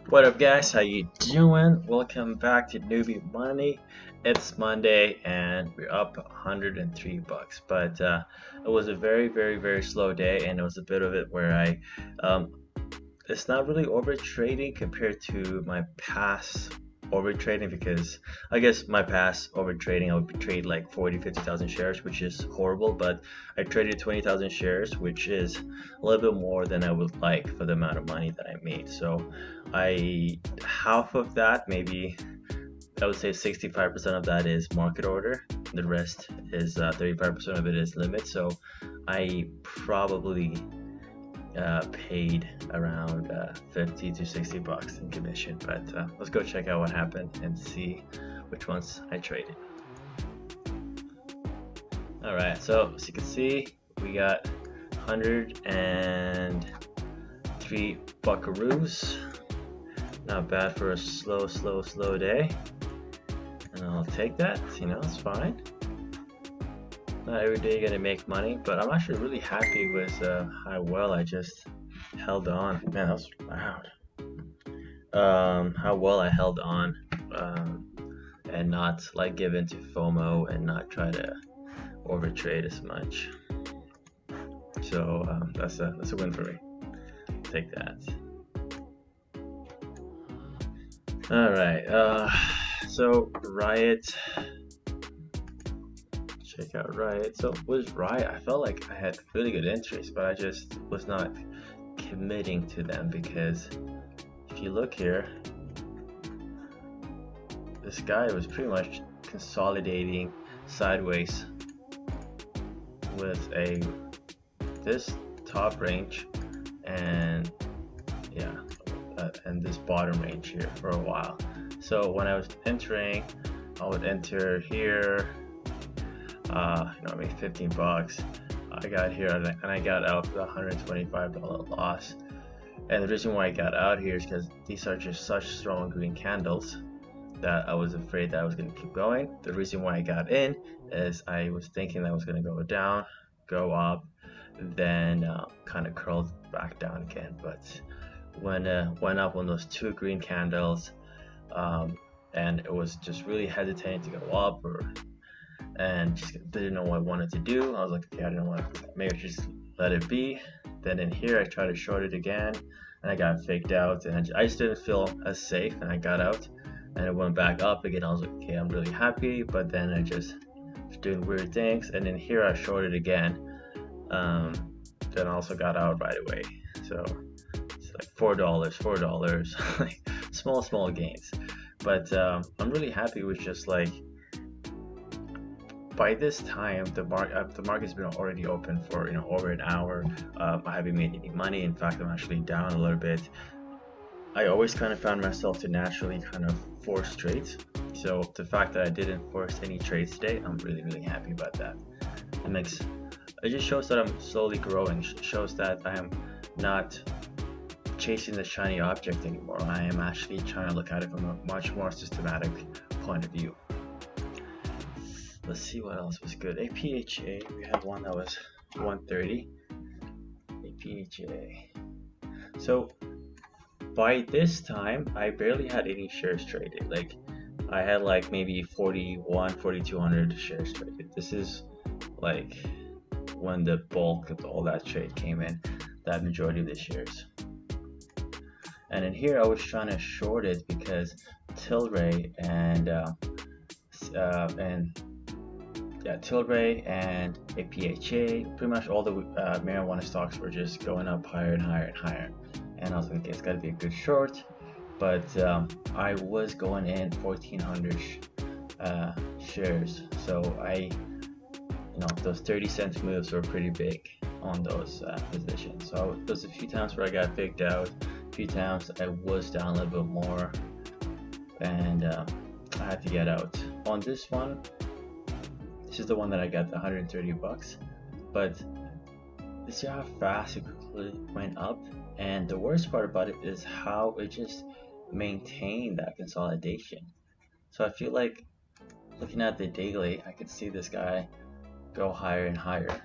What up, guys? How you doing? Welcome back to Newbie Money. It's Monday and we're up 103 bucks. But it was a very slow day, and it was a bit of it where um, it's not really over trading compared to my past over trading, because I guess my past over trading I would trade like 40, 50,000 shares, which is horrible. But I traded 20,000 shares, which is a little bit more than I would like for the amount of money that I made. So I half of that, maybe I would say 65% of that is market order. The rest is 35% of it is limit. So I probably paid around 50 to 60 bucks in commission. But let's go check out what happened and see which ones I traded. All right, so as you can see, we got 103 buckaroos. Not bad for a slow day. And I'll take that, it's fine. Not every day you're gonna make money, but I'm actually really happy with how well I just held on. Man, that was loud. How well I held on, and not like give into FOMO and not try to overtrade as much. So that's a win for me. Take that. All right. So Riot. Check out Riot. So with Riot, I felt like I had really good interest, but I just was not committing to them, because if you look here, this guy was pretty much consolidating sideways with this top range and and this bottom range here for a while. So when I was entering, I would enter here, I made 15 bucks. I got here and I got out with a $125 loss. And the reason why I got out here is because these are just such strong green candles that I was afraid that I was going to keep going. The reason why I got in is I was thinking that I was going to go down, go up, then kind of curled back down again. But when went up on those two green candles, and it was just really hesitating to go up, and just didn't know what I wanted to do. I was like, okay, I don't know what, maybe just let it be. Then in here I tried to short it again, and I got faked out, and I just didn't feel as safe, and I got out, and it went back up again. I was like, okay, I'm really happy, but then I just was doing weird things, and in here I shorted again. Then I also got out right away. So it's like $4, like small gains. But I'm really happy with just like, by this time the market's been already open for over an hour. I haven't made any money. In fact, I'm actually down a little bit. I always kind of found myself to naturally kind of force trades. So the fact that I didn't force any trades today, I'm really happy about that. It just shows that I'm slowly growing. Shows that I am not chasing the shiny object anymore. I am actually trying to look at it from a much more systematic point of view. Let's see what else was good. APHA, we had one that was 130. APHA. So by this time, I barely had any shares traded. Like, I had like maybe 4,200 shares traded. This is like when the bulk of all that trade came in, that majority of the shares. And in here, I was trying to short it because Tilray and Tilray and APHA, pretty much all the marijuana stocks were just going up higher and higher. And I was like, okay, it's got to be a good short. But I was going in 1,400 shares, so those 30-cent moves were pretty big on those positions. So there's a few times where I got faked out, a few times I was down a little bit more, and I had to get out. On this one, this is the one that I got the 130 bucks, but see how fast it quickly went up. And the worst part about it is how it just maintained that consolidation. So I feel like, looking at the daily, I could see this guy go higher and higher.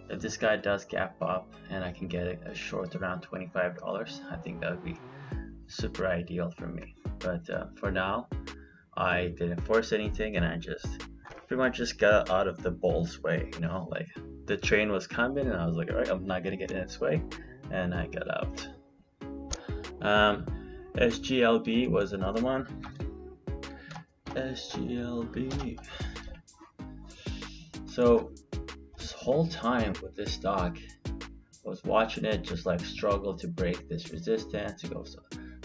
If this guy does gap up and I can get a short around $25, I think that would be super ideal for me. But for now, I didn't force anything, and I just pretty much just got out of the bull's way. Like the train was coming, and I was like, all right, I'm not gonna get in its way, and I got out. SGLB was another one. SGLB. So this whole time with this stock, I was watching it just like struggle to break this resistance. It goes,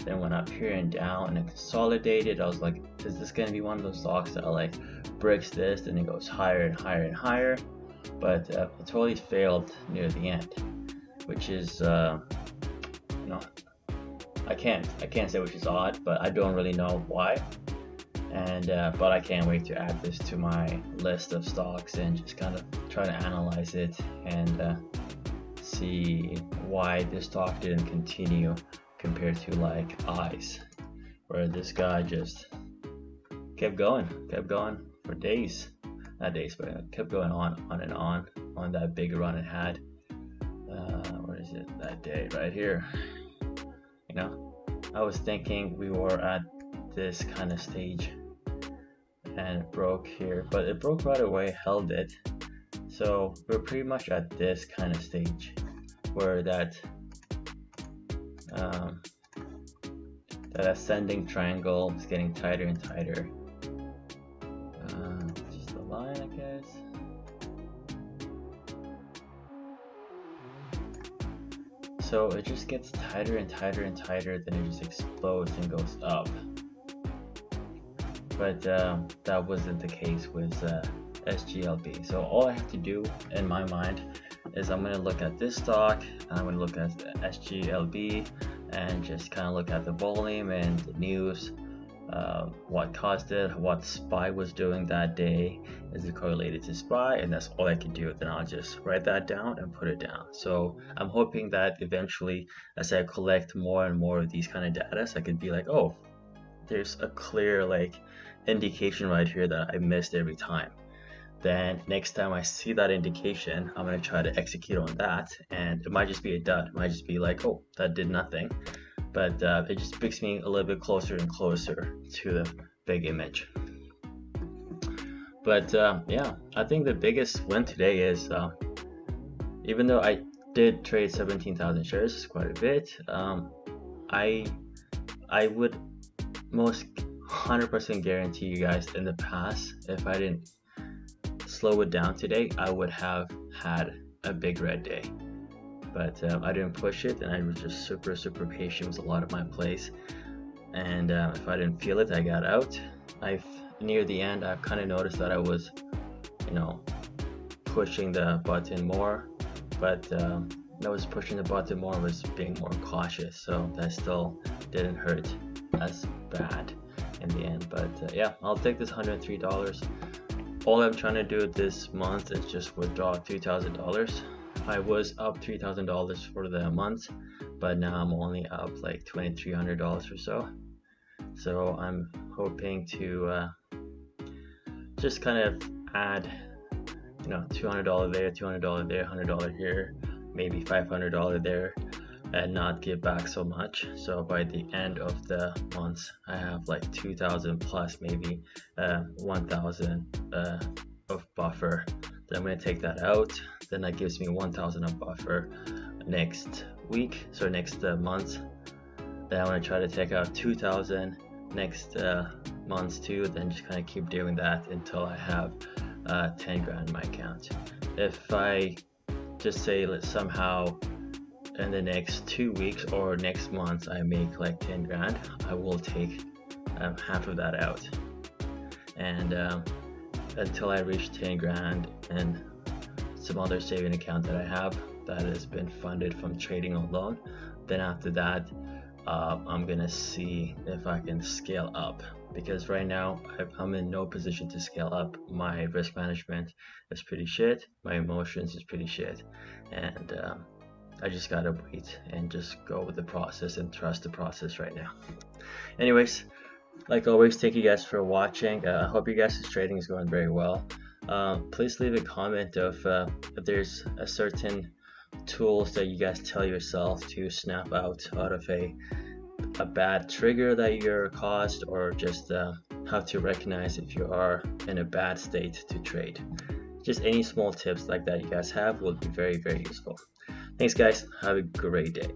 then went up here and down, and it consolidated. I was like, is this gonna be one of those stocks that like breaks this, and it goes higher and higher and higher? But it totally failed near the end, which is I can't say which is odd, but I don't really know why. And but I can't wait to add this to my list of stocks and just kind of try to analyze it and see why this stock didn't continue compared to like ICE, where this guy just kept going for days, not days, but kept going on and on that big run it had. Where is it? That day right here. I was thinking we were at this kind of stage, and it broke here, but it broke right away, held it. So we're pretty much at this kind of stage where that ascending triangle is getting tighter and tighter. Just a line, I guess. So it just gets tighter and tighter and tighter, then it just explodes and goes up. But that wasn't the case with SGLB. So all I have to do in my mind is I'm going to look at this stock, and I'm going to look at the SGLB, and just kind of look at the volume and the news, what caused it, what SPY was doing that day, is it correlated to SPY, and that's all I can do. Then I'll just write that down and put it down. So I'm hoping that eventually, as I collect more and more of these kind of data, so I could be like, oh, there's a clear like indication right here that I missed every time. Then next time I see that indication, I'm going to try to execute on that, and it might just be a dud. It might just be like, oh, that did nothing. But it just brings me a little bit closer and closer to the big image. But yeah, I think the biggest win today is, even though I did trade 17,000 shares, it's quite a bit, I would most 100% guarantee you guys, in the past, if I didn't slow it down today, I would have had a big red day. But I didn't push it, and I was just super patient with a lot of my plays. And if I didn't feel it, I got out. Near the end, I've kind of noticed that I was, pushing the button more, but I was pushing the button more, was being more cautious. So that still didn't hurt as bad in the end. But yeah, I'll take this $103. All I'm trying to do this month is just withdraw $2,000. I was up $3,000 for the month, but now I'm only up like $2,300 or so. So I'm hoping to just kind of add, $200 there, $200 there, $100 here, maybe $500 there, and not give back so much. So by the end of the month, I have like 2,000 plus maybe 1,000 of buffer. Then I'm going to take that out. Then that gives me 1,000 of buffer next week, so next month. Then I'm going to try to take out 2,000 next month too. Then just kind of keep doing that until I have 10 grand in my account. If I just say somehow in the next 2 weeks or next month I make like 10 grand, I will take half of that out, and until I reach 10 grand and some other saving account that I have that has been funded from trading alone, then after that I'm gonna see if I can scale up, because right now I'm in no position to scale up. My risk management is pretty shit, my emotions is pretty shit, and I just gotta wait and just go with the process and trust the process right now. Anyways, like always, thank you guys for watching. I hope you guys' trading is going very well. Please leave a comment of if there's a certain tools that you guys tell yourself to snap out of a a bad trigger that you're caused, or just how to recognize if you are in a bad state to trade. Just any small tips like that you guys have will be very, very useful. Thanks guys, have a great day.